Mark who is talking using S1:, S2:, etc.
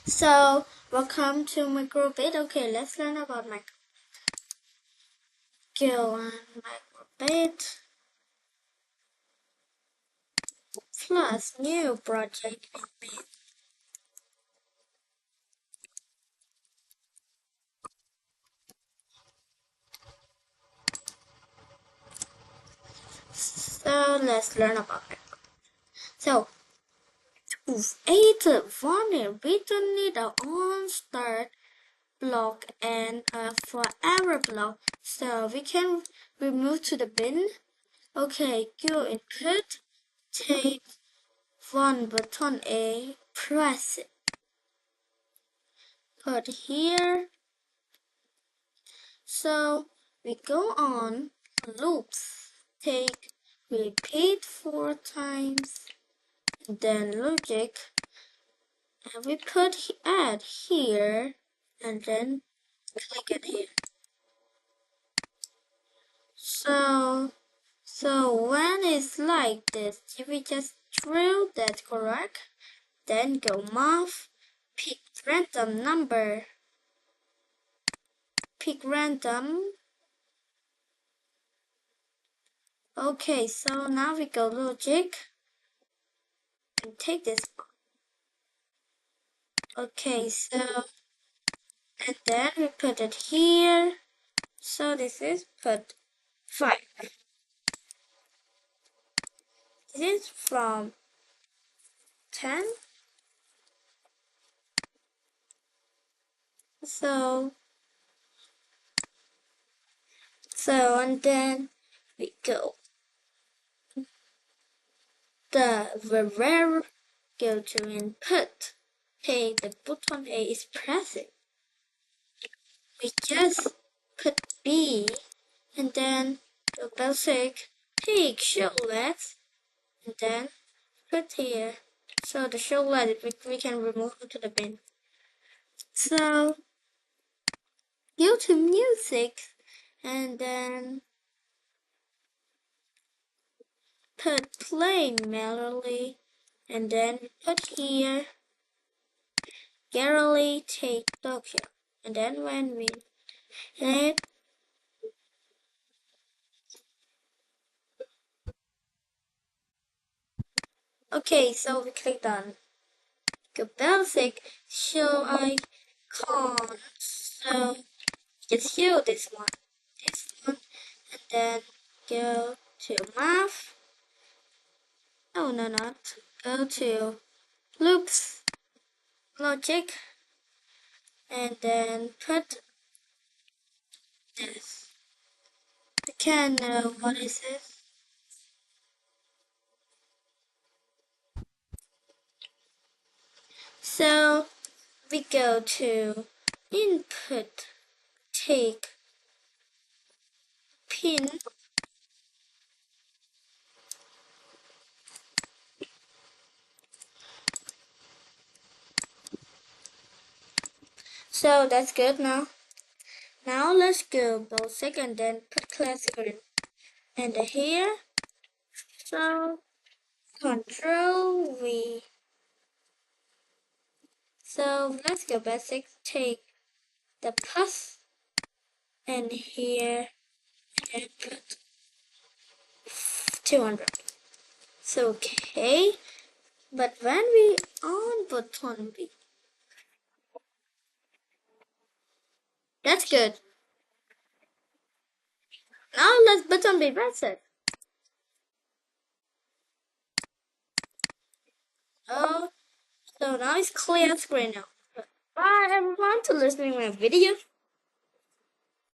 S1: So, welcome to microbit. Okay, let's learn about microbit. Go on microbit plus new project in bit. So, let's learn about microbit. So, to add one, we don't need our own start block and a forever block. So, we can remove to the bin. Okay, go input, take one button A, press it. Put here. So we go on loops, take repeat 4 times, then logic, and we put add here, and then click it here. So when it's like this, if we just drill that correct, then go math, pick random number, pick random. Okay, so now we go logic and take this one. Okay, so and then we put it here. So this is put 5. This is from 10. So and then we go the where go to input. Okay, the button A is pressing. We just put B and then the basic take show legs and then put here. So the show leg we can remove to the bin. So go to music and then put play melody and then put here Garrily take Tokyo and then when we hit okay, so we clicked on go basic show icon. So just show this one and then go to math. Oh no, not go to loops logic and then put this. I can't know what is this. So we go to input, take pin, so that's good now. Now let's go basic and then put classic in. And here, so Control V. So let's go basic, take the plus and here and put 200. So okay, but when we on button B, that's good. Now let's button B reset. Oh, so now it's clear screen now. Bye everyone to listening to my video.